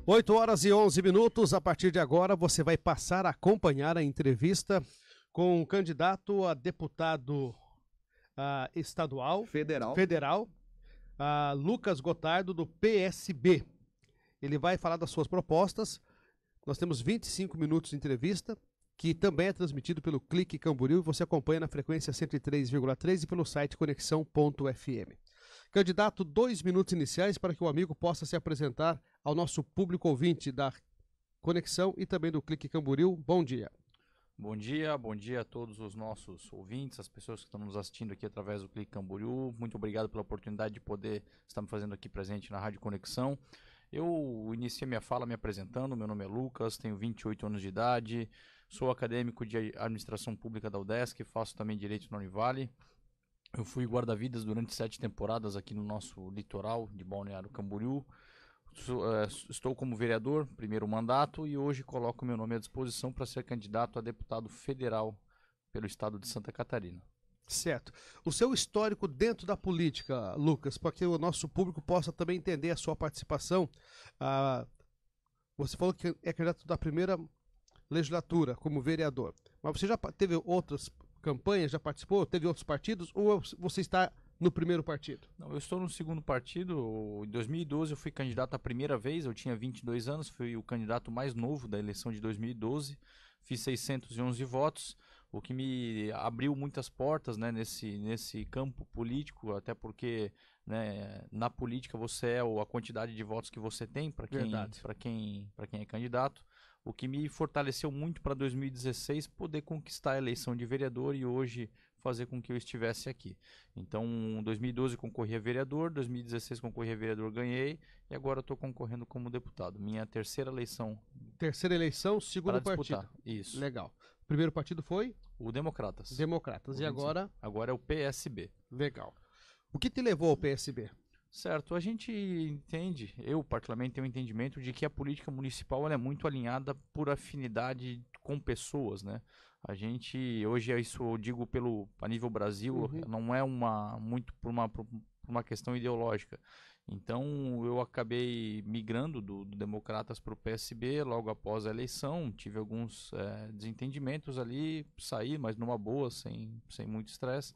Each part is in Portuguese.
8h11. A partir de agora, você vai passar a acompanhar a entrevista com o candidato a deputado estadual, federal, Lucas Gotardo, do PSB. Ele vai falar das suas propostas. Nós temos 25 minutos de entrevista, que também é transmitido pelo Clique Camboriú, e você acompanha na frequência 103,3 e pelo site conexão.fm. Candidato, 2 minutos iniciais para que o amigo possa se apresentar ao nosso público ouvinte da Conexão e também do Clique Camboriú. Bom dia. Bom dia a todos os nossos ouvintes, as pessoas que estão nos assistindo aqui através do Clique Camboriú. Muito obrigado pela oportunidade de poder estar me fazendo aqui presente na Rádio Conexão. Eu iniciei minha fala me apresentando, meu nome é Lucas, tenho 28 anos de idade, sou acadêmico de administração pública da UDESC, faço também direito na Univale. Eu fui guarda-vidas durante 7 temporadas aqui no nosso litoral de Balneário Camboriú. Estou como vereador, primeiro mandato, e hoje coloco meu nome à disposição para ser candidato a deputado federal pelo estado de Santa Catarina. Certo. O seu histórico dentro da política, Lucas, para que o nosso público possa também entender a sua participação. Você falou que é candidato da primeira legislatura como vereador, mas você já teve outras campanhas, já participou, teve outros partidos, ou você está no primeiro partido? Não, eu estou no segundo partido. Em 2012 eu fui candidato a primeira vez, eu tinha 22 anos, fui o candidato mais novo da eleição de 2012, fiz 611 votos, o que me abriu muitas portas, né, nesse campo político, até porque, né, na política você é a quantidade de votos que você tem para quem é candidato. O que me fortaleceu muito para 2016 poder conquistar a eleição de vereador e hoje fazer com que eu estivesse aqui. Então, em 2012 concorri a vereador, 2016 concorri a vereador, ganhei, e agora estou concorrendo como deputado. Minha terceira eleição. Terceira eleição, segundo partido. Isso. Legal. O primeiro partido foi? O Democratas. Democratas. E agora? Agora é o PSB. Legal. O que te levou ao PSB? Certo, a gente entende, eu particularmente tenho um entendimento de que a política municipal ela é muito alinhada por afinidade com pessoas, né? A gente, hoje isso eu digo a nível Brasil, não é muito por uma questão ideológica. Então eu acabei migrando do Democratas para o PSB logo após a eleição, tive alguns desentendimentos ali, saí, mas numa boa, sem muito estresse,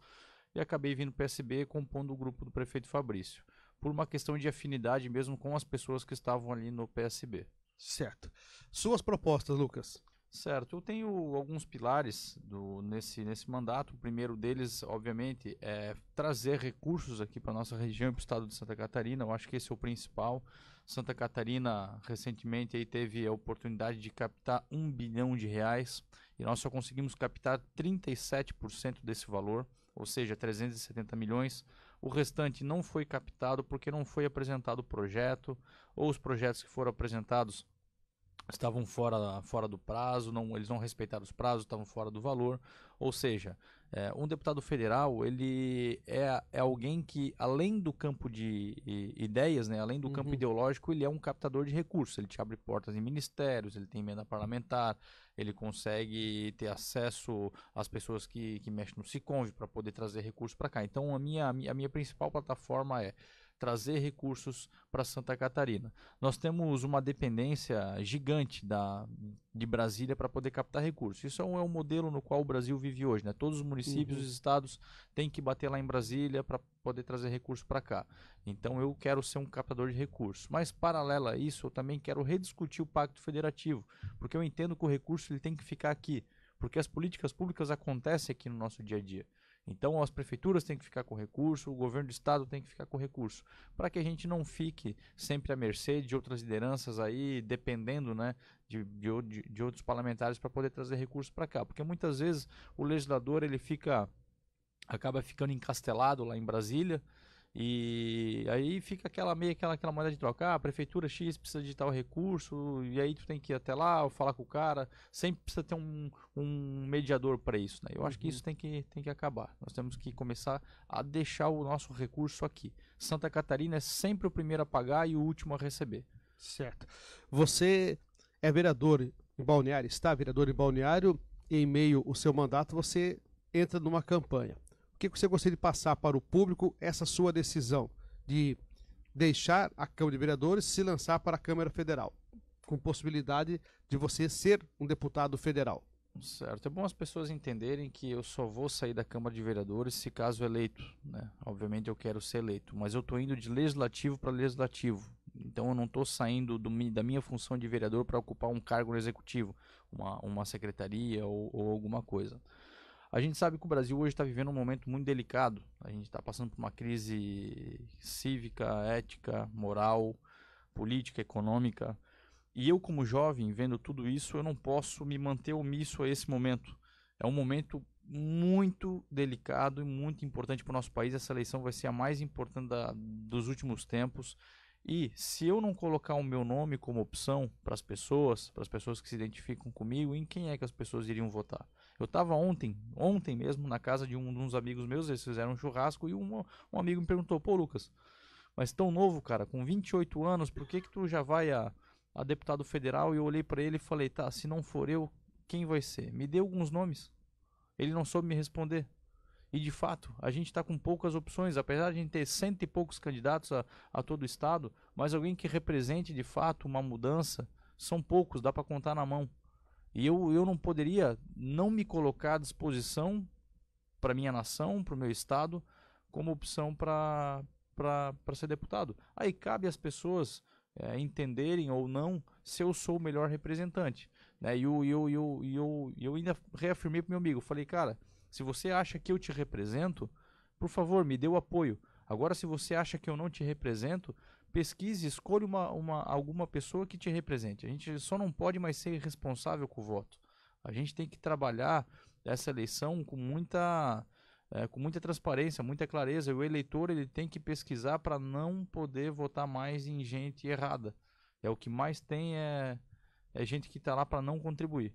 e acabei vindo para o PSB compondo o grupo do prefeito Fabrício, por uma questão de afinidade mesmo com as pessoas que estavam ali no PSB. Certo. Suas propostas, Lucas? Certo, eu tenho alguns pilares nesse mandato. O primeiro deles, obviamente, é trazer recursos aqui para a nossa região e para o estado de Santa Catarina. Eu acho que esse é o principal. Santa Catarina, recentemente, aí teve a oportunidade de captar R$1 bilhão e nós só conseguimos captar 37% desse valor, ou seja, 370 milhões. O restante não foi captado porque não foi apresentado o projeto, ou os projetos que foram apresentados estavam fora do prazo, eles não respeitaram os prazos, estavam fora do valor. Ou seja, um deputado federal ele é alguém que, além do campo de ideias, né, além do campo ideológico, ele é um captador de recursos. Ele te abre portas em ministérios, ele tem emenda parlamentar, ele consegue ter acesso às pessoas que mexem no Siconv para poder trazer recursos para cá. Então a minha principal plataforma é trazer recursos para Santa Catarina. Nós temos uma dependência gigante de Brasília para poder captar recursos. Isso é um modelo no qual o Brasil vive hoje, né? Todos os municípios, os estados têm que bater lá em Brasília para poder trazer recursos para cá. Então eu quero ser um captador de recursos. Mas paralelo a isso, eu também quero rediscutir o Pacto Federativo, porque eu entendo que o recurso ele tem que ficar aqui, porque as políticas públicas acontecem aqui no nosso dia a dia. Então as prefeituras têm que ficar com recurso, o governo do estado tem que ficar com recurso, para que a gente não fique sempre à mercê de outras lideranças aí, dependendo, né, de outros parlamentares para poder trazer recursos para cá. Porque muitas vezes o legislador ele acaba ficando encastelado lá em Brasília, e aí fica aquela moeda de troca. A prefeitura X precisa de tal recurso, e aí tu tem que ir até lá ou falar com o cara. Sempre precisa ter um mediador para isso, né? Eu acho que isso tem que acabar. Nós temos que começar a deixar o nosso recurso aqui. Santa Catarina é sempre o primeiro a pagar e o último a receber. Certo. Você é vereador em Balneário, está vereador em Balneário, e em meio ao seu mandato você entra numa campanha. O que você gostaria de passar para o público essa sua decisão de deixar a Câmara de Vereadores se lançar para a Câmara Federal? com possibilidade de você ser um deputado federal. Certo, é bom as pessoas entenderem que eu só vou sair da Câmara de Vereadores se caso eleito, né? Obviamente eu quero ser eleito, mas eu estou indo de legislativo para legislativo, então eu não estou saindo da minha função de vereador para ocupar um cargo no executivo, uma secretaria ou alguma coisa. A gente sabe que o Brasil hoje está vivendo um momento muito delicado, a gente está passando por uma crise cívica, ética, moral, política, econômica. E eu, como jovem, vendo tudo isso, eu não posso me manter omisso a esse momento. É um momento muito delicado e muito importante para o nosso país. Essa eleição vai ser a mais importante dos últimos tempos. E se eu não colocar o meu nome como opção para as pessoas que se identificam comigo, em quem é que as pessoas iriam votar? Eu estava ontem mesmo, na casa de uns amigos meus, eles fizeram um churrasco e um amigo me perguntou: pô, Lucas, mas tão novo, cara, com 28 anos, por que tu já vai a deputado federal? E eu olhei para ele e falei: tá, se não for eu, quem vai ser? Me dê alguns nomes. Ele não soube me responder. E de fato, a gente está com poucas opções, apesar de a gente ter 100 e poucos candidatos a todo o estado, mas alguém que represente de fato uma mudança, são poucos, dá para contar na mão. E eu não poderia não me colocar à disposição para minha nação, para o meu estado, como opção para ser deputado. Aí cabe às pessoas entenderem ou não se eu sou o melhor representante, né? E eu ainda reafirmei para meu amigo, falei: cara, se você acha que eu te represento, por favor, me dê o apoio. Agora, se você acha que eu não te represento, pesquise, escolha alguma pessoa que te represente. A gente só não pode mais ser irresponsável com o voto. A gente tem que trabalhar essa eleição com muita transparência, muita clareza. E o eleitor, ele tem que pesquisar para não poder votar mais em gente errada. O que mais tem é gente que está lá para não contribuir.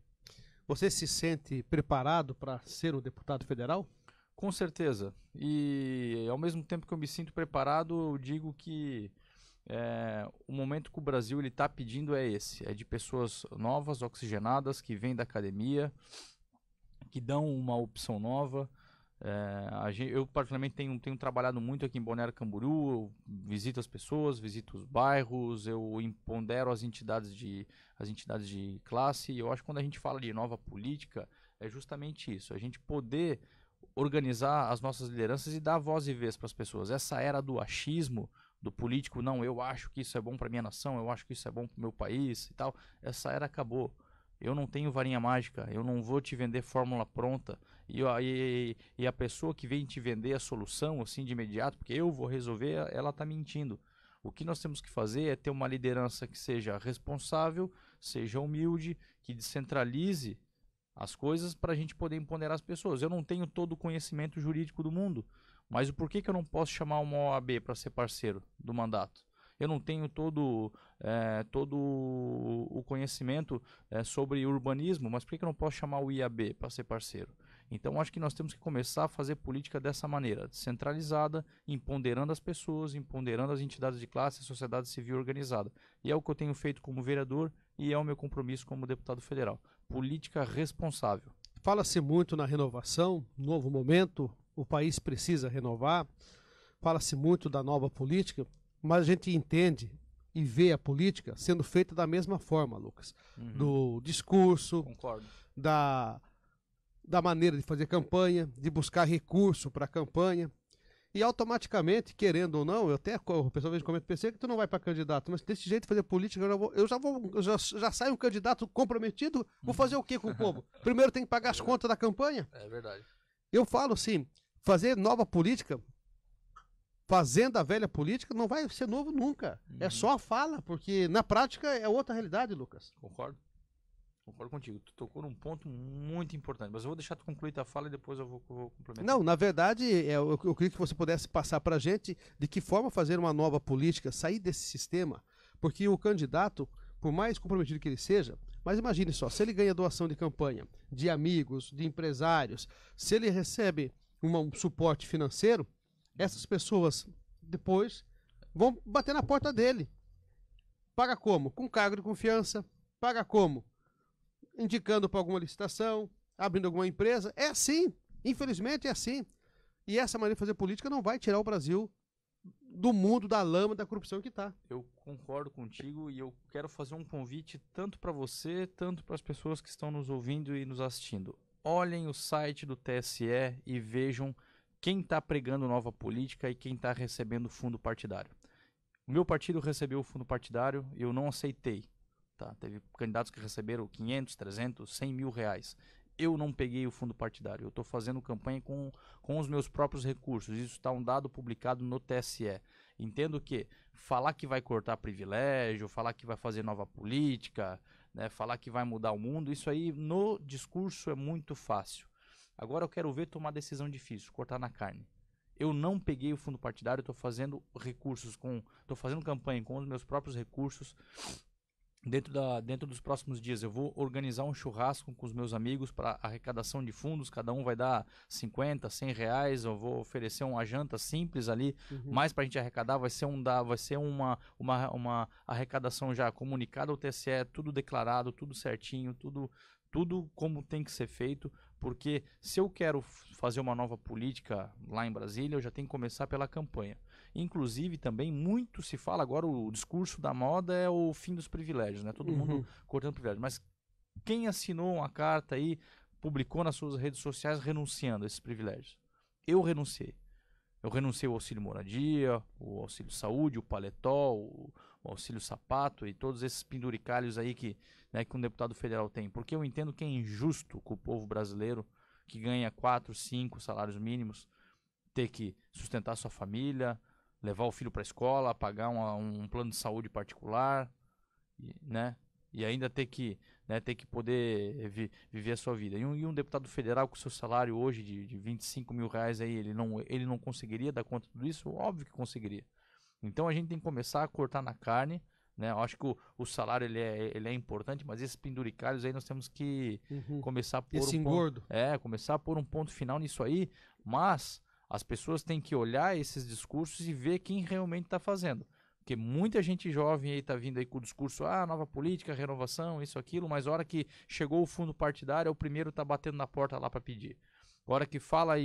Você se sente preparado para ser um deputado federal? Com certeza. E ao mesmo tempo que eu me sinto preparado, eu digo que o momento que o Brasil está pedindo é esse. É de pessoas novas, oxigenadas, que vêm da academia, que dão uma opção nova. Eu particularmente tenho trabalhado muito aqui em Balneário Camboriú. Eu visito as pessoas, visito os bairros, eu pondero as entidades de classe. E eu acho que quando a gente fala de nova política, é justamente isso: a gente poder organizar as nossas lideranças e dar voz e vez para as pessoas. Essa era do achismo, do político, não, eu acho que isso é bom para minha nação, eu acho que isso é bom para o meu país e tal, essa era acabou. Eu não tenho varinha mágica, eu não vou te vender fórmula pronta. E a pessoa que vem te vender a solução assim de imediato, porque eu vou resolver, ela está mentindo. O que nós temos que fazer é ter uma liderança que seja responsável, seja humilde, que descentralize as coisas para a gente poder empoderar as pessoas. Eu não tenho todo o conhecimento jurídico do mundo, mas o porquê que eu não posso chamar uma OAB para ser parceiro do mandato? Eu não tenho todo o conhecimento sobre urbanismo, mas por que eu não posso chamar o IAB para ser parceiro? Então, acho que nós temos que começar a fazer política dessa maneira, descentralizada, empoderando as pessoas, empoderando as entidades de classe, a sociedade civil organizada. E é o que eu tenho feito como vereador e é o meu compromisso como deputado federal. Política responsável. Fala-se muito na renovação, novo momento, o país precisa renovar. Fala-se muito da nova política, mas a gente entende e vê a política sendo feita da mesma forma, Lucas. Uhum. Do discurso, concordo, da maneira de fazer campanha, de buscar recurso para a campanha. E automaticamente, querendo ou não, o pessoal vem comentar, pensei que tu não vai para candidato, mas desse jeito de fazer política, eu já saio um candidato comprometido, vou fazer o quê com o povo? Primeiro tem que pagar as contas da campanha. É verdade. Eu falo assim, fazer nova política, fazendo a velha política, não vai ser novo nunca. Uhum. É só a fala, porque na prática é outra realidade, Lucas. Concordo contigo. Tu tocou num ponto muito importante, mas eu vou deixar tu concluir a fala e depois eu vou complementar. Não, na verdade, eu queria que você pudesse passar para a gente de que forma fazer uma nova política, sair desse sistema, porque o candidato, por mais comprometido que ele seja, mas imagine só, se ele ganha doação de campanha, de amigos, de empresários, se ele recebe um suporte financeiro, essas pessoas depois vão bater na porta dele. Paga como? Com cargo de confiança. Paga como? Indicando para alguma licitação, abrindo alguma empresa. É assim. Infelizmente é assim. E essa maneira de fazer política não vai tirar o Brasil do mundo da lama da corrupção que está. Eu concordo contigo e eu quero fazer um convite tanto para você, tanto para as pessoas que estão nos ouvindo e nos assistindo. Olhem o site do TSE e vejam quem está pregando nova política e quem está recebendo fundo partidário. O meu partido recebeu o fundo partidário e eu não aceitei. Tá? Teve candidatos que receberam 500, 300, 100 mil reais. Eu não peguei o fundo partidário. Eu estou fazendo campanha com os meus próprios recursos. Isso está um dado publicado no TSE. Entendo que falar que vai cortar privilégio, falar que vai fazer nova política, né, falar que vai mudar o mundo, isso aí no discurso é muito fácil. Agora eu quero ver tomar decisão difícil, cortar na carne. Eu não peguei o fundo partidário, estou fazendo estou fazendo campanha com os meus próprios recursos. Dentro dos próximos dias eu vou organizar um churrasco com os meus amigos para arrecadação de fundos, cada um vai dar 50, 100 reais, eu vou oferecer uma janta simples ali, mais para a gente arrecadar, vai ser uma arrecadação já comunicada ao TSE, tudo declarado, tudo certinho, tudo como tem que ser feito, porque se eu quero fazer uma nova política lá em Brasília, eu já tenho que começar pela campanha. Inclusive, também, muito se fala agora, o discurso da moda é o fim dos privilégios, né? Todo mundo cortando privilégios. Mas quem assinou uma carta aí, publicou nas suas redes sociais renunciando a esses privilégios? Eu renunciei. Eu renunciei ao auxílio moradia, o auxílio saúde, o paletó, o auxílio sapato e todos esses penduricalhos aí que um deputado federal tem. Porque eu entendo que é injusto com o povo brasileiro que ganha 4, 5 salários mínimos ter que sustentar sua família, levar o filho para a escola, pagar um plano de saúde particular, né? E ainda ter que poder viver a sua vida. E um deputado federal com seu salário hoje de 25 mil reais, aí, ele não conseguiria dar conta de tudo isso? Óbvio que conseguiria. Então a gente tem que começar a cortar na carne, né? Eu acho que o salário ele é importante, mas esses penduricalhos aí nós temos que começar a pôr começar a pôr um ponto final nisso aí, mas as pessoas têm que olhar esses discursos e ver quem realmente está fazendo. Porque muita gente jovem aí está vindo aí com o discurso, nova política, renovação, isso, aquilo, mas a hora que chegou o fundo partidário, é o primeiro está batendo na porta lá para pedir. A hora que fala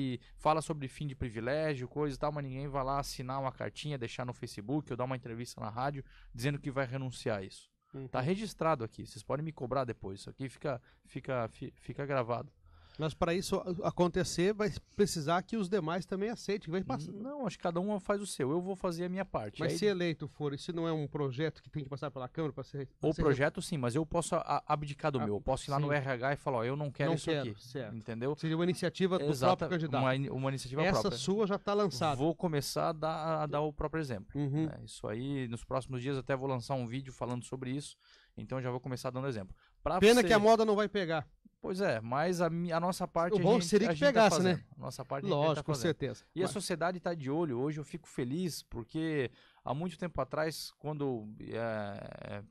sobre fim de privilégio, coisa e tal, mas ninguém vai lá assinar uma cartinha, deixar no Facebook ou dar uma entrevista na rádio dizendo que vai renunciar a isso. Tá registrado aqui, vocês podem me cobrar depois, isso aqui fica gravado. Mas para isso acontecer, vai precisar que os demais também aceitem. Vai passar. Não, acho que cada um faz o seu. Eu vou fazer a minha parte. Mas se eleito for, isso não é um projeto que tem que passar pela Câmara para ser... O projeto sim, mas eu posso abdicar do meu. Eu posso ir lá no RH e falar, eu não quero isso aqui. Certo. Entendeu? Seria uma iniciativa do próprio candidato. Uma iniciativa própria. Essa sua já está lançada. Vou começar a dar o próprio exemplo. Isso aí, nos próximos dias até vou lançar um vídeo falando sobre isso. Então já vou começar dando exemplo. Pena que a moda não vai pegar. Pois é, mas a nossa parte... O bom seria que pegasse, né? A nossa parte lógico, com certeza. E a sociedade está de olho. Hoje eu fico feliz porque há muito tempo atrás, quando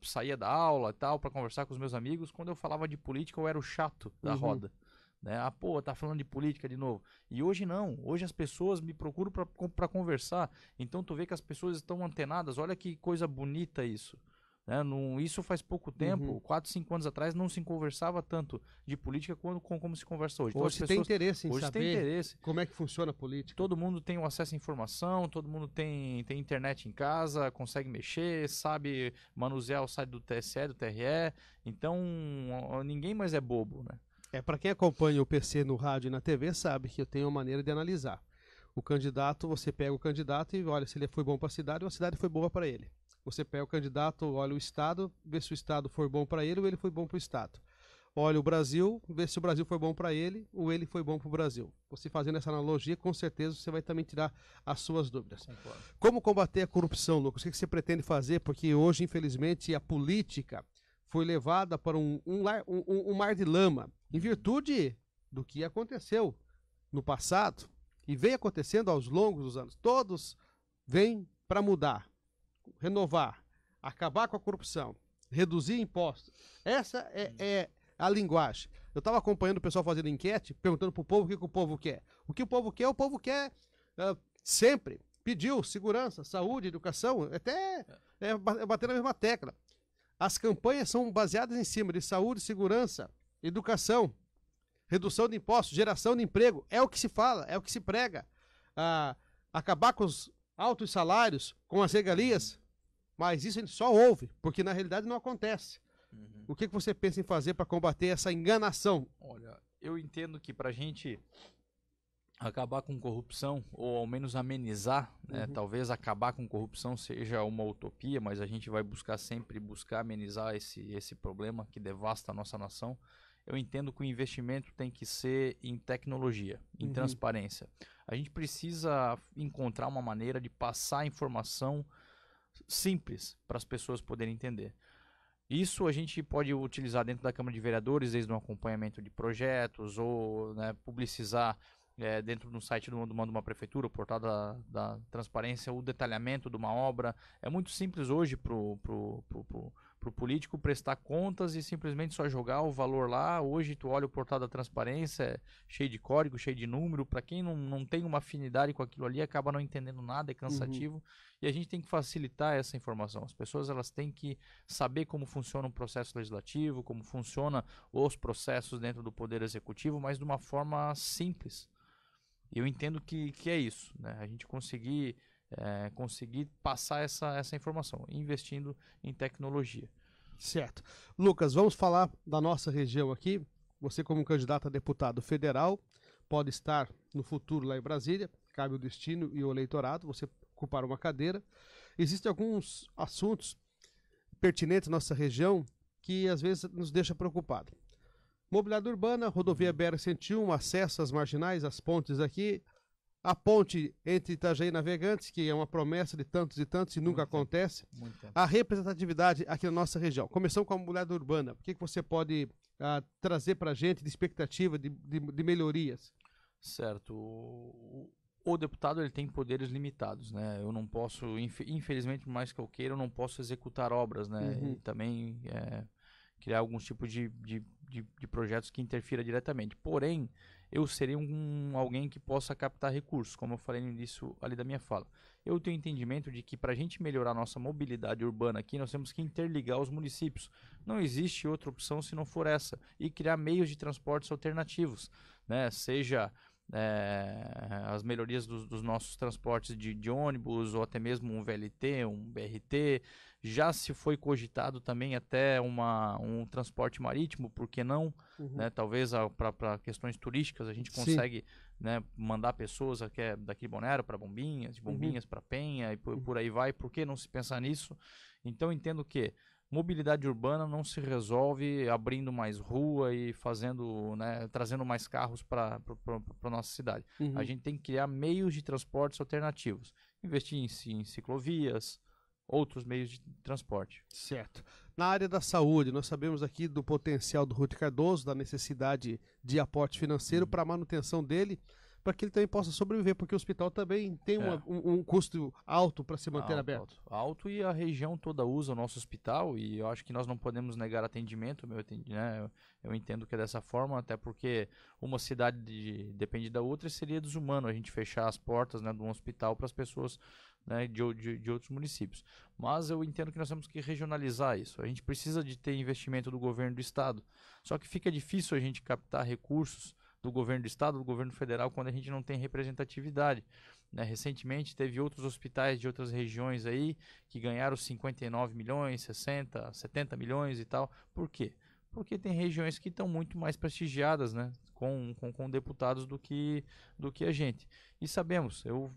saía da aula e tal, para conversar com os meus amigos, quando eu falava de política, eu era o chato da roda. Né? Tá falando de política de novo. E hoje não. Hoje as pessoas me procuram para conversar. Então tu vê que as pessoas estão antenadas. Olha que coisa bonita isso. Né? Isso faz pouco tempo, 4, 5 anos atrás, não se conversava tanto de política como se conversa hoje. Hoje tem interesse em saber como é que funciona a política. Todo mundo tem o acesso à informação, todo mundo tem internet em casa, consegue mexer, sabe manusear o site do TSE, do TRE, então ninguém mais é bobo. Né? Para quem acompanha o PC no rádio e na TV, sabe que eu tenho uma maneira de analisar. O candidato, você pega o candidato e olha se ele foi bom para a cidade ou a cidade foi boa para ele. Você pega o candidato, olha o Estado, vê se o Estado foi bom para ele ou ele foi bom para o Estado. Olha o Brasil, vê se o Brasil foi bom para ele ou ele foi bom para o Brasil. Você fazendo essa analogia, com certeza você vai também tirar as suas dúvidas. Concordo. Como combater a corrupção, Lucas? O que você pretende fazer? Porque hoje, infelizmente, a política foi levada para um mar de lama, em virtude do que aconteceu no passado e vem acontecendo aos longos dos anos. Todos vêm para mudar, renovar, acabar com a corrupção, reduzir impostos. Essa é a linguagem. Eu estava acompanhando o pessoal fazendo enquete, perguntando para o povo o que o povo quer. O que o povo quer sempre. Pediu segurança, saúde, educação, até bater na mesma tecla. As campanhas são baseadas em cima de saúde, segurança, educação, redução de impostos, geração de emprego. É o que se fala, é o que se prega. Acabar com altos salários, com as regalias, mas isso a gente só ouve, porque na realidade não acontece. O que você pensa em fazer para combater essa enganação? Olha, eu entendo que para a gente acabar com corrupção, ou ao menos amenizar, né, talvez acabar com corrupção seja uma utopia, mas a gente vai sempre buscar amenizar esse problema que devasta a nossa nação. Eu entendo que o investimento tem que ser em tecnologia, em transparência. A gente precisa encontrar uma maneira de passar informação simples para as pessoas poderem entender. Isso a gente pode utilizar dentro da Câmara de Vereadores, desde um acompanhamento de projetos, ou, né, publicizar dentro do site de uma prefeitura, o portal da transparência, o detalhamento de uma obra. É muito simples hoje para o político prestar contas e simplesmente só jogar o valor lá. Hoje tu olha o portal da transparência, é cheio de código, cheio de número. Para quem não tem uma afinidade com aquilo ali, acaba não entendendo nada, é cansativo. E a gente tem que facilitar essa informação. As pessoas elas têm que saber como funciona um processo legislativo, como funcionam os processos dentro do Poder Executivo, mas de uma forma simples. Eu entendo que é isso, né? A gente conseguir passar essa informação, investindo em tecnologia. Certo. Lucas, vamos falar da nossa região aqui. Você, como candidato a deputado federal, pode estar no futuro lá em Brasília, cabe o destino e o eleitorado, você ocupar uma cadeira. Existem alguns assuntos pertinentes à nossa região que às vezes nos deixa preocupado. Mobilidade urbana, rodovia BR-101, acesso às marginais, às pontes aqui, a ponte entre Itajaí e Navegantes, que é uma promessa de tantos e tantos e nunca acontece. A representatividade aqui na nossa região. Começamos com a mobilidade urbana. O que você pode trazer para a gente de expectativa de melhorias? Certo. O deputado ele tem poderes limitados, né? Eu não posso, infelizmente, por mais que eu queira, eu não posso executar obras, né? E também criar alguns tipos de projetos que interfira diretamente. Porém, eu serei alguém que possa captar recursos, como eu falei no início ali da minha fala. Eu tenho entendimento de que para a gente melhorar a nossa mobilidade urbana aqui, nós temos que interligar os municípios. Não existe outra opção se não for essa. E criar meios de transportes alternativos, né? Seja as melhorias dos nossos transportes de ônibus, ou até mesmo um VLT, um BRT. Já se foi cogitado também até um transporte marítimo, por que não? Né? Talvez para questões turísticas a gente consegue, né, mandar pessoas daqui de Balneário para Bombinhas, de Bombinhas para Penha e por aí vai. Por que não se pensar nisso? Então entendo que mobilidade urbana não se resolve abrindo mais rua e trazendo mais carros para a nossa cidade. A gente tem que criar meios de transportes alternativos. Investir em ciclovias, outros meios de transporte. Certo. Na área da saúde, nós sabemos aqui do potencial do Ruth Cardoso, da necessidade de aporte financeiro para a manutenção dele, para que ele também possa sobreviver, porque o hospital também tem um custo alto para se manter aberto. Alto, e a região toda usa o nosso hospital, e eu acho que nós não podemos negar atendimento, né? Eu entendo que é dessa forma, até porque uma cidade depende da outra e seria desumano a gente fechar as portas, né, de um hospital para as pessoas, né, de outros municípios. Mas eu entendo que nós temos que regionalizar isso. A gente precisa de ter investimento do governo do estado, só que fica difícil a gente captar recursos do governo do estado, do governo federal, quando a gente não tem representatividade, né? Recentemente teve outros hospitais de outras regiões aí que ganharam 59 milhões, 60, 70 milhões e tal. Por quê? Porque tem regiões que estão muito mais prestigiadas, né, com deputados do que a gente. E sabemos, eu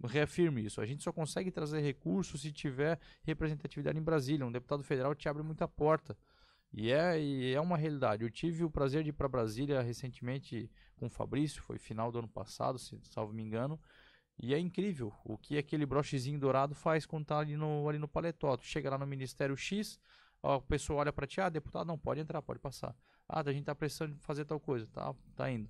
reafirmo isso, a gente só consegue trazer recursos se tiver representatividade em Brasília. Um deputado federal te abre muita porta. E é uma realidade. Eu tive o prazer de ir para Brasília recentemente com o Fabrício, foi final do ano passado, se salvo me engano, e é incrível o que aquele brochezinho dourado faz quando está ali no paletó. Tu chega lá no Ministério X, a pessoa olha para ti, deputado, não, pode entrar, pode passar. A gente está precisando de fazer tal coisa, tá indo.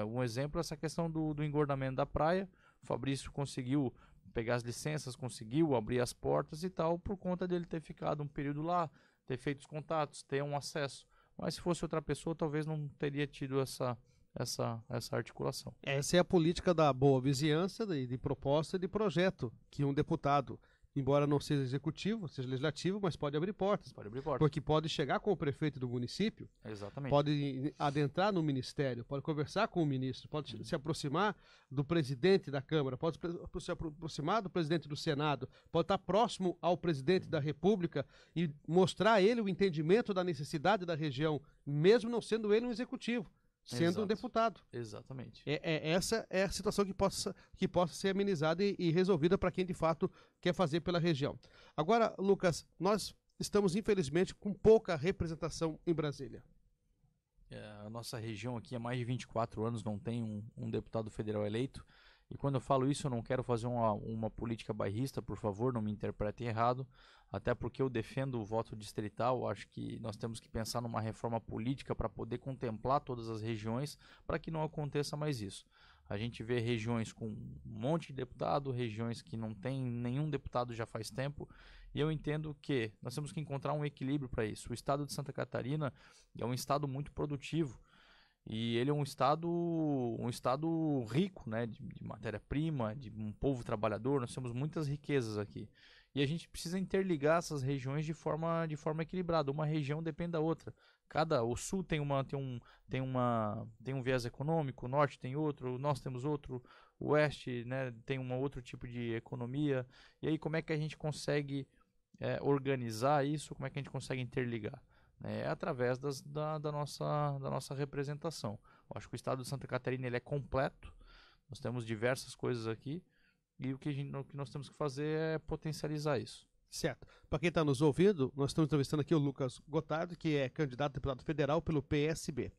Um exemplo é essa questão do engordamento da praia. O Fabrício conseguiu pegar as licenças, conseguiu abrir as portas e tal, por conta dele ter ficado um período lá, ter feito os contatos, ter um acesso. Mas se fosse outra pessoa, talvez não teria tido essa articulação. Essa é a política da boa vizinhança, de proposta e de projeto que um deputado embora não seja executivo, seja legislativo, mas pode abrir portas. Pode abrir portas. Porque pode chegar com o prefeito do município, exatamente, pode adentrar no ministério, pode conversar com o ministro, pode se aproximar do presidente da Câmara, pode se aproximar do presidente do Senado, pode estar próximo ao presidente da República e mostrar a ele o entendimento da necessidade da região, mesmo não sendo ele um executivo, sendo um deputado. Exatamente. Essa é a situação que possa ser amenizada e resolvida para quem de fato quer fazer pela região. Agora, Lucas, nós estamos infelizmente com pouca representação em Brasília. A nossa região aqui há mais de 24 anos não tem um deputado federal eleito. E quando eu falo isso, eu não quero fazer uma política bairrista, por favor, não me interpretem errado, até porque eu defendo o voto distrital. Acho que nós temos que pensar numa reforma política para poder contemplar todas as regiões, para que não aconteça mais isso. A gente vê regiões com um monte de deputado, regiões que não tem nenhum deputado já faz tempo, e eu entendo que nós temos que encontrar um equilíbrio para isso. O estado de Santa Catarina é um estado muito produtivo, e ele é um estado rico, né, de matéria-prima, de um povo trabalhador. Nós temos muitas riquezas aqui. E a gente precisa interligar essas regiões de forma equilibrada. Uma região depende da outra. O sul tem um viés econômico, o norte tem outro, nós temos outro, o oeste, né, tem um outro tipo de economia. E aí como é que a gente consegue organizar isso? Como é que a gente consegue interligar? Através da nossa representação. Eu acho que o estado de Santa Catarina ele é completo, nós temos diversas coisas aqui, e o que nós temos que fazer é potencializar isso. Certo. Para quem está nos ouvindo, nós estamos entrevistando aqui o Lucas Gotardo, que é candidato a deputado federal pelo PSB.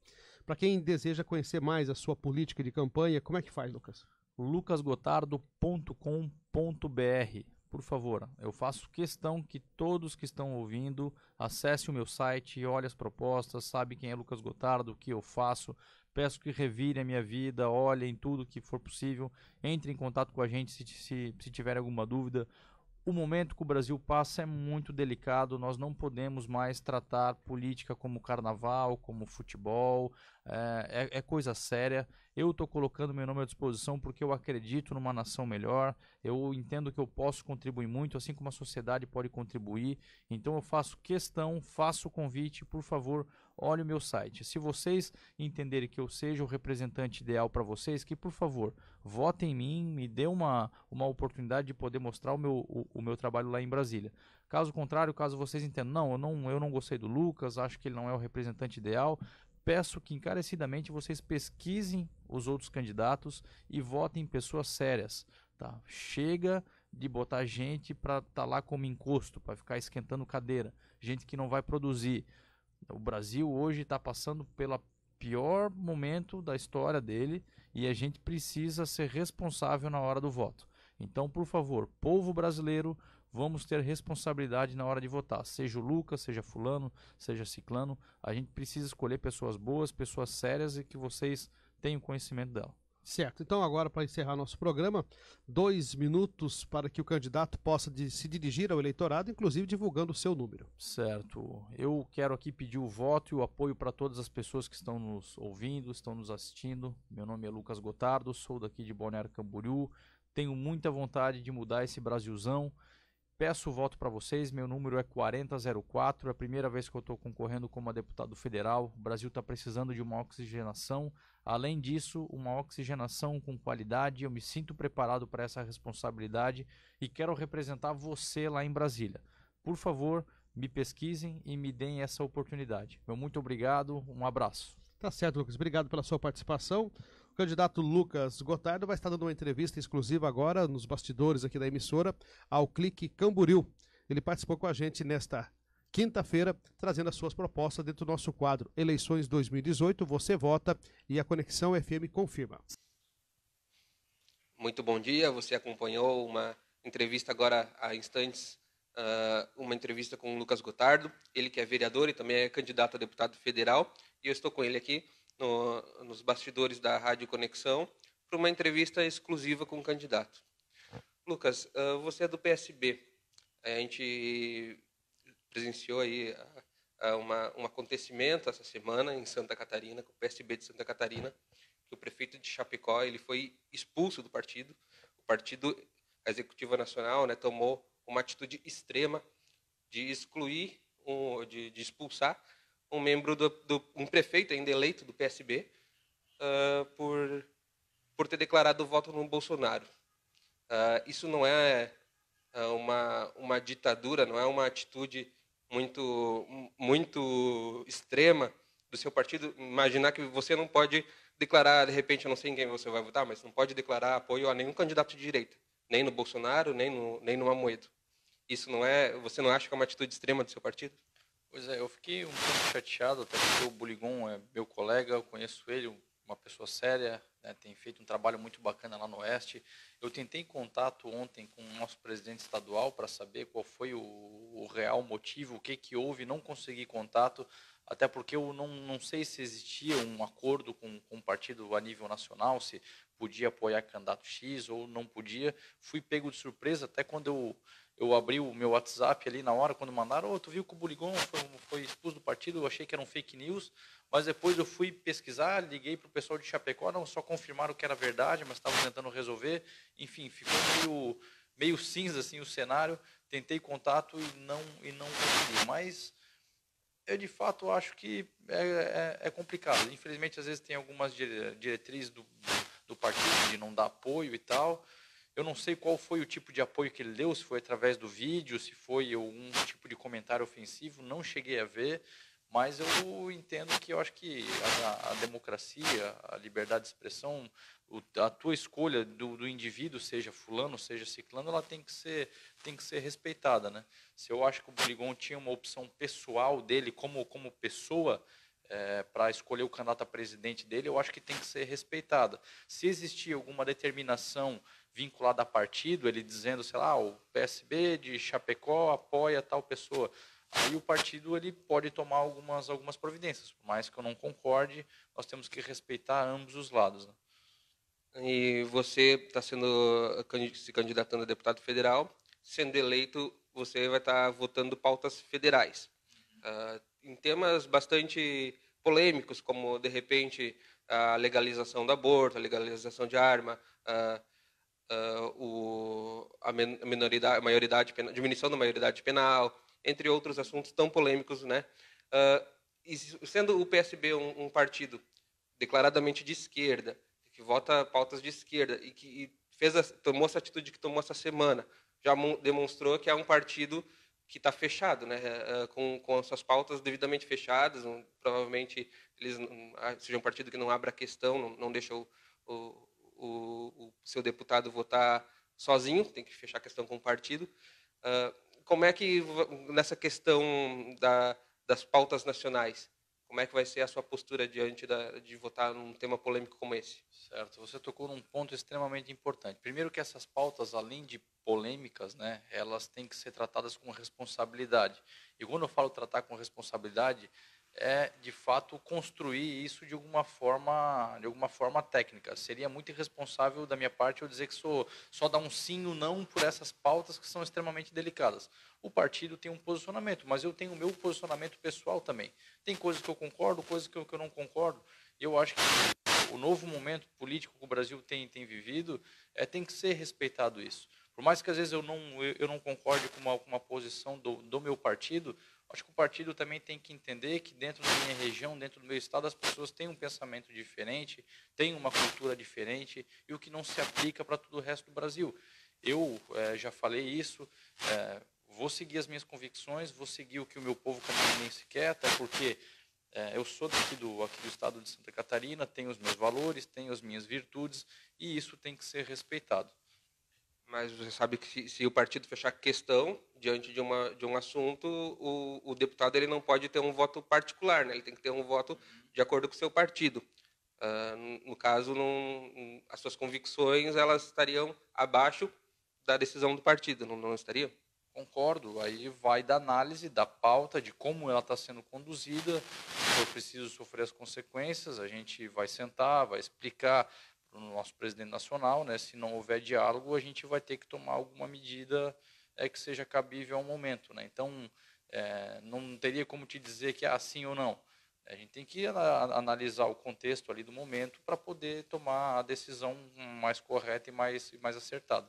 Para quem deseja conhecer mais a sua política de campanha, como é que faz, Lucas? lucasgotardo.com.br. Por favor, eu faço questão que todos que estão ouvindo acessem o meu site, olhem as propostas, sabem quem é Lucas Gotardo, o que eu faço. Peço que revirem a minha vida, olhem tudo que for possível, entrem em contato com a gente se tiver alguma dúvida. O momento que o Brasil passa é muito delicado, nós não podemos mais tratar política como carnaval, como futebol, é coisa séria. Eu estou colocando meu nome à disposição porque eu acredito numa nação melhor, eu entendo que eu posso contribuir muito, assim como a sociedade pode contribuir. Então eu faço questão, faço o convite, por favor, olhe o meu site. Se vocês entenderem que eu seja o representante ideal para vocês, que por favor, votem em mim, me dê uma oportunidade de poder mostrar o meu trabalho lá em Brasília. Caso contrário, caso vocês entendam, eu não gostei do Lucas, acho que ele não é o representante ideal, peço que encarecidamente vocês pesquisem os outros candidatos e votem em pessoas sérias. Tá? Chega de botar gente para estar lá como encosto, para ficar esquentando cadeira, gente que não vai produzir. O Brasil hoje está passando pelo pior momento da história dele e a gente precisa ser responsável na hora do voto. Então, por favor, povo brasileiro, vamos ter responsabilidade na hora de votar. Seja o Lucas, seja fulano, seja ciclano, a gente precisa escolher pessoas boas, pessoas sérias e que vocês tenham conhecimento dela. Certo. Então agora, para encerrar nosso programa, 2 minutos para que o candidato possa se dirigir ao eleitorado, inclusive divulgando o seu número. Certo. Eu quero aqui pedir o voto e o apoio para todas as pessoas que estão nos ouvindo, estão nos assistindo. Meu nome é Lucas Gotardo, sou daqui de Balneário Camboriú, tenho muita vontade de mudar esse Brasilzão. Peço o voto para vocês, meu número é 4004, é a primeira vez que eu estou concorrendo como deputado federal. O Brasil está precisando de uma oxigenação. Além disso, uma oxigenação com qualidade. Eu me sinto preparado para essa responsabilidade e quero representar você lá em Brasília. Por favor, me pesquisem e me deem essa oportunidade. Meu muito obrigado, um abraço. Tá certo, Lucas. Obrigado pela sua participação. O candidato Lucas Gotardo vai estar dando uma entrevista exclusiva agora nos bastidores aqui da emissora ao Clique Camboriú. Ele participou com a gente nesta quinta-feira, trazendo as suas propostas dentro do nosso quadro Eleições 2018, Você Vota e a Conexão FM confirma. Muito bom dia, você acompanhou uma entrevista agora há instantes, uma entrevista com o Lucas Gotardo, ele que é vereador e também é candidato a deputado federal, e eu estou com ele aqui nos bastidores da Rádio Conexão para uma entrevista exclusiva com o candidato. Lucas, você é do PSB, a gente presenciou aí um acontecimento essa semana em Santa Catarina, com o PSB de Santa Catarina, que o prefeito de Chapecó ele foi expulso do partido. O partido, a Executiva Nacional, né, tomou uma atitude extrema de excluir, de expulsar um membro um prefeito ainda eleito do PSB por ter declarado voto no Bolsonaro. Isso não é uma ditadura, não é uma atitude muito extrema do seu partido? Imaginar que você não pode declarar, de repente, eu não sei em quem você vai votar, mas não pode declarar apoio a nenhum candidato de direita, nem no Bolsonaro, nem no Amoedo. Isso não é, você não acha que é uma atitude extrema do seu partido? Pois é, eu fiquei um pouco chateado, até porque o Buligon é meu colega, eu conheço ele, uma pessoa séria, né, tem feito um trabalho muito bacana lá no Oeste. Eu tentei contato ontem com o nosso presidente estadual para saber qual foi o real motivo, o que houve, não consegui contato, até porque eu não sei se existia um acordo com o partido a nível nacional, se podia apoiar candidato X ou não podia. Fui pego de surpresa, até quando eu abri o meu WhatsApp ali na hora, quando mandaram, tu viu que o Buligon foi expulso do partido, eu achei que era um fake news, mas depois eu fui pesquisar, liguei para o pessoal de Chapecó, não só confirmaram que era verdade, mas estavam tentando resolver, enfim, ficou meio cinza assim o cenário, tentei contato e não consegui, mas eu de fato acho que é complicado, infelizmente às vezes tem algumas diretrizes do partido de não dar apoio e tal. Eu não sei qual foi o tipo de apoio que ele deu, se foi através do vídeo, se foi algum tipo de comentário ofensivo, não cheguei a ver, mas eu entendo que eu acho que a democracia, a liberdade de expressão, a tua escolha do indivíduo, seja fulano, seja ciclano, ela tem que ser respeitada, né? Se eu acho que o Buligon tinha uma opção pessoal dele como pessoa, para escolher o candidato a presidente dele, eu acho que tem que ser respeitada. Se existir alguma determinação vinculada a partido, ele dizendo, sei lá, o PSB de Chapecó apoia tal pessoa, aí o partido ele pode tomar algumas providências, por mais que eu não concorde, nós temos que respeitar ambos os lados, né? E você está se candidatando a deputado federal, sendo eleito, você vai estar votando pautas federais. Em temas bastante polêmicos, como, de repente, a legalização do aborto, a legalização de arma, a maioridade penal, diminuição da maioridade penal, entre outros assuntos tão polêmicos, né? E sendo o PSB um partido declaradamente de esquerda, que vota pautas de esquerda e que tomou essa atitude que tomou essa semana, já demonstrou que é um partido que está fechado, né? Com as suas pautas devidamente fechadas, provavelmente eles seja um partido que não abra a questão, não deixa o seu deputado votar sozinho, tem que fechar a questão com o partido. Como é que, nessa questão das pautas nacionais, como é que vai ser a sua postura diante de votar num tema polêmico como esse? Certo, você tocou num ponto extremamente importante. Primeiro que essas pautas, além de polêmicas, né, elas têm que ser tratadas com responsabilidade. E quando eu falo tratar com responsabilidade, é de fato construir isso de alguma forma técnica. Seria muito irresponsável da minha parte eu dizer que só dar um sim ou não por essas pautas que são extremamente delicadas. O partido tem um posicionamento, mas eu tenho o meu posicionamento pessoal também. Tem coisas que eu concordo, coisas que eu não concordo. Eu acho que o novo momento político que o Brasil tem vivido tem que ser respeitado isso. Por mais que às vezes eu não concorde com uma posição do meu partido, acho que o partido também tem que entender que dentro da minha região, dentro do meu estado, as pessoas têm um pensamento diferente, têm uma cultura diferente, e o que não se aplica para todo o resto do Brasil. Eu já falei isso, vou seguir as minhas convicções, vou seguir o que o meu povo catarinense quer, até porque eu sou aqui do estado de Santa Catarina, tenho os meus valores, tenho as minhas virtudes, e isso tem que ser respeitado. Mas você sabe que se o partido fechar questão diante de um assunto, o deputado ele não pode ter um voto particular, né? Ele tem que ter um voto de acordo com o seu partido. No caso, as suas convicções elas estariam abaixo da decisão do partido, não estariam? Concordo, aí vai da análise, da pauta, de como ela está sendo conduzida, se for preciso sofrer as consequências, a gente vai sentar, vai explicar para o nosso presidente nacional, né? Se não houver diálogo, a gente vai ter que tomar alguma medida que seja cabível ao momento, né? Então, não teria como te dizer que é assim ou não. A gente tem que analisar o contexto ali do momento para poder tomar a decisão mais correta e mais acertada.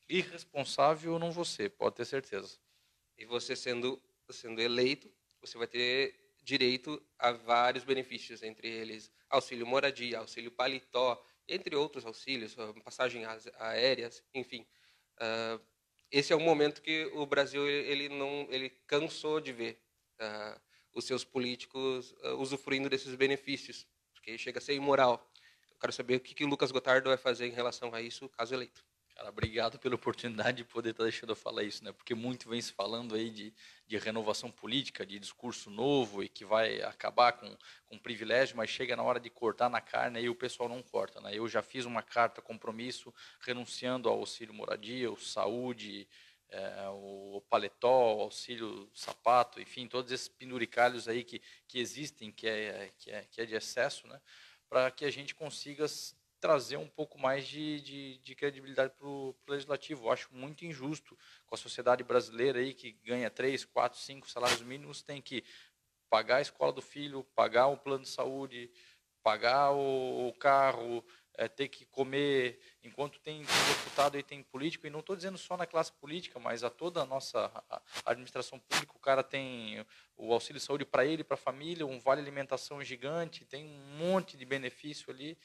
Irresponsável eu não vou ser, pode ter certeza. E você sendo eleito, você vai ter direito a vários benefícios, entre eles auxílio moradia, auxílio paletó, entre outros auxílios, passagens aéreas, enfim. Esse é um momento que o Brasil ele cansou de ver os seus políticos usufruindo desses benefícios, porque chega a ser imoral. Eu quero saber o que o Lucas Gotardo vai fazer em relação a isso, caso eleito. Cara, obrigado pela oportunidade de poder estar deixando eu falar isso, né? Porque muito vem se falando aí de renovação política, de discurso novo e que vai acabar com privilégio, mas chega na hora de cortar na carne e o pessoal não corta, né? Eu já fiz uma carta compromisso renunciando ao auxílio moradia, o saúde, o paletó, o auxílio sapato, enfim, todos esses penduricalhos aí que existem, que é de excesso, né? Para que a gente consiga trazer um pouco mais de credibilidade para o legislativo. Eu acho muito injusto com a sociedade brasileira aí que ganha 3, 4, 5 salários mínimos, tem que pagar a escola do filho, pagar o plano de saúde, pagar o carro, ter que comer, enquanto tem deputado e tem político, e não estou dizendo só na classe política, mas a toda a nossa administração pública, o cara tem o auxílio saúde para ele, para a família, um vale alimentação gigante, tem um monte de benefício ali.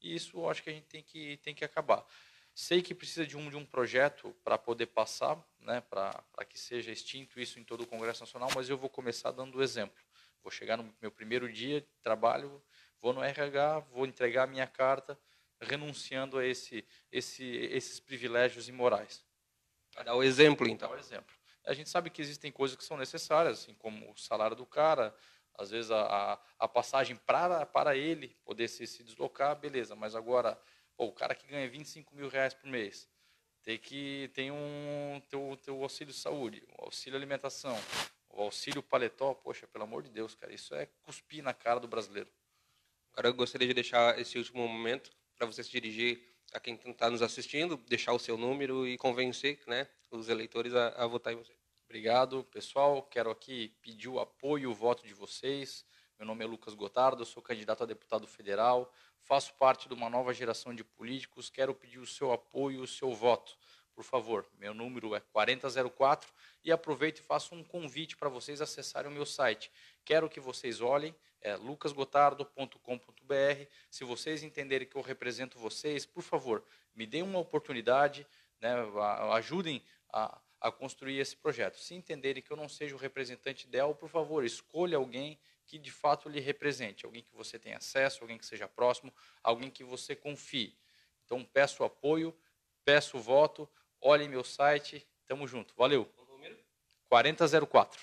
E isso eu acho que a gente tem que acabar. Sei que precisa de um projeto para poder passar, né, para que seja extinto isso em todo o Congresso Nacional, mas eu vou começar dando o exemplo. Vou chegar no meu primeiro dia de trabalho, vou no RH, vou entregar a minha carta, renunciando a esses privilégios imorais. Para dar o exemplo, então. Dar o exemplo. A gente sabe que existem coisas que são necessárias, assim como o salário do cara, às vezes a passagem para ele poder se deslocar, beleza. Mas agora, o cara que ganha 25 mil reais por mês, tem teu auxílio saúde, o auxílio alimentação, o auxílio paletó, poxa, pelo amor de Deus, cara, isso é cuspir na cara do brasileiro. Agora eu gostaria de deixar esse último momento para você se dirigir a quem está nos assistindo, deixar o seu número e convencer, né, os eleitores a votar em você. Obrigado, pessoal. Quero aqui pedir o apoio e o voto de vocês. Meu nome é Lucas Gotardo, eu sou candidato a deputado federal, faço parte de uma nova geração de políticos, quero pedir o seu apoio e o seu voto. Por favor, meu número é 4004 e aproveito e faço um convite para vocês acessarem o meu site. Quero que vocês olhem, é lucasgotardo.com.br. Se vocês entenderem que eu represento vocês, por favor, me deem uma oportunidade, né, ajudem a construir esse projeto. Se entenderem que eu não seja o representante ideal, por favor, escolha alguém que de fato lhe represente, alguém que você tenha acesso, alguém que seja próximo, alguém que você confie. Então, peço apoio, peço voto, olhem meu site, tamo junto. Valeu. 4004.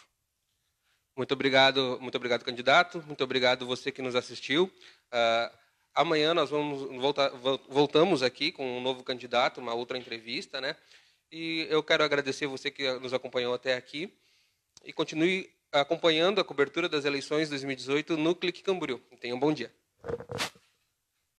Muito obrigado, candidato. Muito obrigado você que nos assistiu. Amanhã nós voltamos aqui com um novo candidato, uma outra entrevista, né? E eu quero agradecer você que nos acompanhou até aqui e continue acompanhando a cobertura das eleições 2018 no Clique Camboriú. Tenha um bom dia.